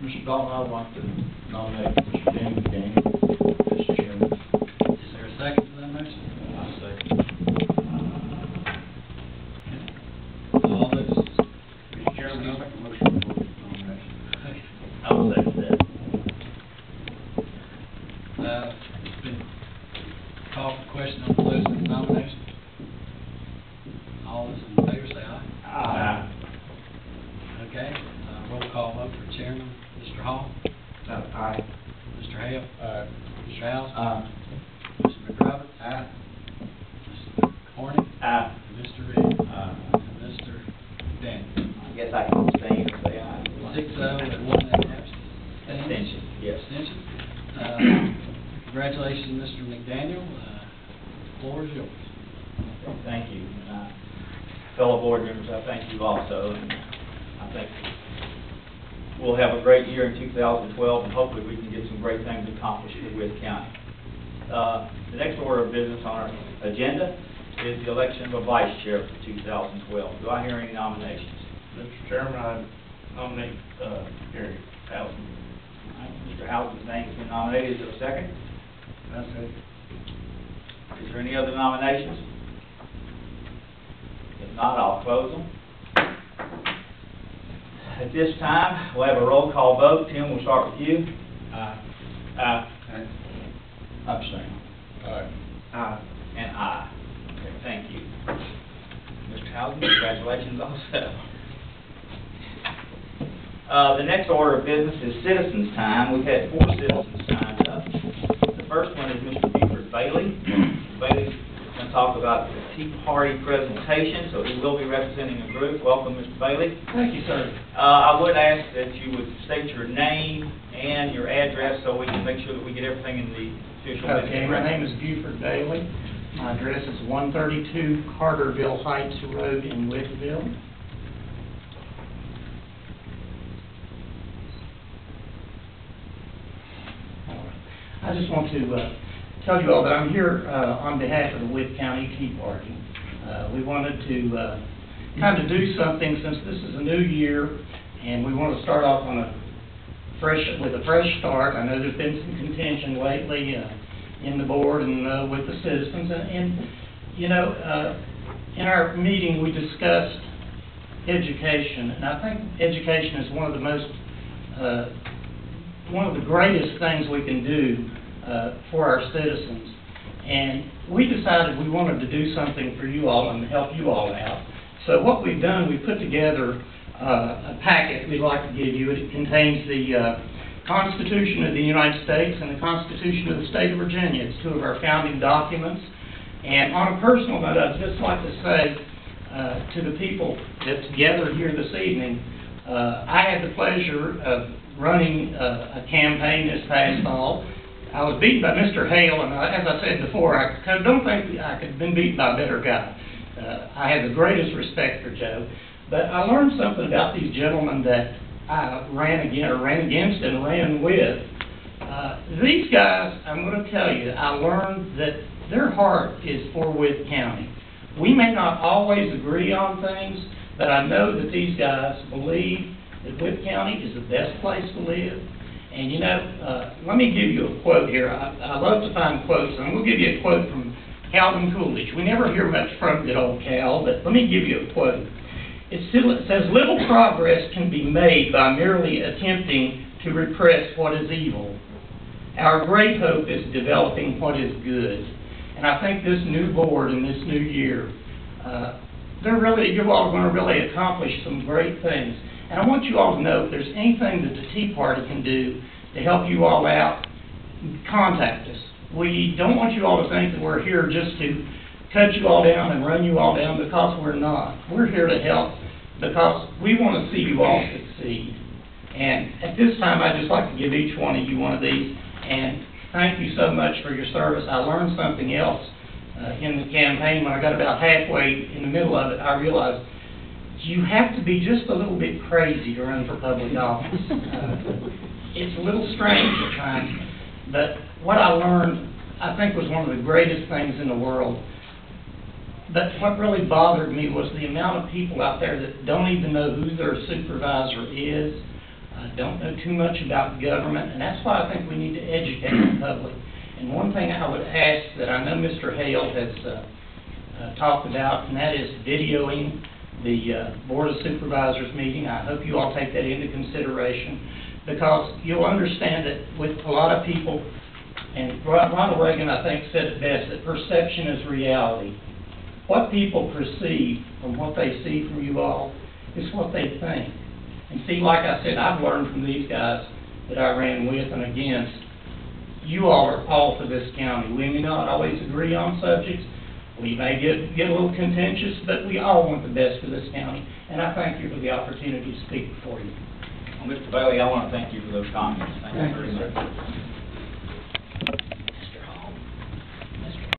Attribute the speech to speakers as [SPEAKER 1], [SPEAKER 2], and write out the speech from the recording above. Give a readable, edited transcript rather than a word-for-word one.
[SPEAKER 1] Mr. Dalton, I'd like to nominate Mr. Danny Daniel as chairman.
[SPEAKER 2] Is there a second to that motion?
[SPEAKER 1] I second.
[SPEAKER 2] All those,
[SPEAKER 1] Mr. Chairman, I make a motion for nomination.
[SPEAKER 3] I'll second that.
[SPEAKER 2] it's been called for question on closing the nomination. All those in favor say aye.
[SPEAKER 3] Aye.
[SPEAKER 2] Okay, roll call vote for chairman, Mr. Hall,
[SPEAKER 1] Aye.
[SPEAKER 2] Mr. Hale,
[SPEAKER 1] Aye.
[SPEAKER 2] Mr. House,
[SPEAKER 1] Aye.
[SPEAKER 2] Mr. McRoberts,
[SPEAKER 1] Aye.
[SPEAKER 2] Mr. Horning,
[SPEAKER 3] Aye.
[SPEAKER 2] Mr. Reed,
[SPEAKER 1] Aye.
[SPEAKER 2] and Mr. Daniel.
[SPEAKER 3] I guess I can abstain and say aye.
[SPEAKER 2] 6-0 and 1
[SPEAKER 3] Abstention, yes.
[SPEAKER 2] Abstention. Congratulations, Mr. McDaniel. Floor is yours.
[SPEAKER 3] Thank you. Fellow board members, I thank you also. And I think we'll have a great year in 2012, and hopefully we can get some great things accomplished with Wythe County. The next order of business on our agenda is the election of a vice chair for 2012. Do I hear any nominations?
[SPEAKER 4] Mr. Chairman, I nominate Gary Housen.
[SPEAKER 3] All right, Mr. Housen's name has been nominated. Is there a second?
[SPEAKER 1] I second.
[SPEAKER 3] Is there any other nominations? If not, I'll close them. At this time, we'll have a roll call vote. Tim, we'll start with you.
[SPEAKER 1] Aye.
[SPEAKER 3] Aye.
[SPEAKER 1] Abstain. Aye.
[SPEAKER 3] Aye. And aye. Okay, thank you. Mr. Housen, congratulations also. The next order of business is citizens' time. We've had 4 citizens signed up. The first one is Mr. Buford Bailey. Mr. Bailey's going to talk about the Tea Party presentation, so he will be representing a group. Welcome, Mr. Bailey.
[SPEAKER 5] Thank you, sir.
[SPEAKER 3] I would ask that you would state your name and your address so we can make sure that we get everything in the official minutes.
[SPEAKER 5] Okay, my name is Buford Bailey. My address is 132 Carterville Heights Road in Wytheville. I just want to tell you all that I'm here on behalf of the Wythe County Tea Party. We wanted to kind of do something since this is a new year, and we want to start off on with a fresh start. I know there's been some contention lately in the board and with the citizens, and you know, in our meeting we discussed education, and I think education is one of the greatest things we can do for our citizens. And we decided we wanted to do something for you all and help you all out. So what we've done, we've put together a packet we'd like to give you. It contains the Constitution of the United States and the Constitution of the State of Virginia. It's 2 of our founding documents. And on a personal note, I'd just like to say to the people that's gathered here this evening, I had the pleasure of running a campaign this past fall. I was beaten by Mr. Hale, and as I said before, I don't think I could have been beaten by a better guy. I have the greatest respect for Joe, but I learned something about these gentlemen that I ran against and ran with. These guys, I'm going to tell you, I learned that their heart is for Wythe County. We may not always agree on things, but I know that these guys believe that Wythe County is the best place to live. And you know, let me give you a quote here. I love to find quotes, and I'm going to give you a quote from Calvin Coolidge. We never hear much from good old Cal, but let me give you a quote. It says, "Little progress can be made by merely attempting to repress what is evil. Our great hope is developing what is good." And I think this new board and this new year, you all are going to really accomplish some great things. And I want you all to know if there's anything that the Tea Party can do to help you all out, contact us. We don't want you all to think that we're here just to cut you all down and run you all down, because we're not. We're here to help because we want to see you all succeed. And at this time, I'd just like to give each one of you one of these. And thank you so much for your service. I learned something else in the campaign. When I got about halfway in the middle of it, I realized you have to be just a little bit crazy to run for public office. It's a little strange at times, but what I learned, I think, was one of the greatest things in the world. But what really bothered me was the amount of people out there that don't even know who their supervisor is. don't know too much about government, and that's why I think we need to educate the public. And one thing I would ask that I know Mr. Hale has talked about, and that is videoing the Board of Supervisors meeting. I hope you all take that into consideration, because you'll understand that with a lot of people, and Ronald Reagan, I think, said it best, that perception is reality. What people perceive from what they see from you all is what they think. And see, like I said, I've learned from these guys that I ran with and against. You all are all for this county. We may not always agree on subjects. We may get a little contentious, but we all want the best for this county. And I thank you for the opportunity to speak before you.
[SPEAKER 3] Well, Mr. Bailey, I want to thank you for those comments. Thank you very
[SPEAKER 5] Thank you,
[SPEAKER 3] much.
[SPEAKER 5] sir.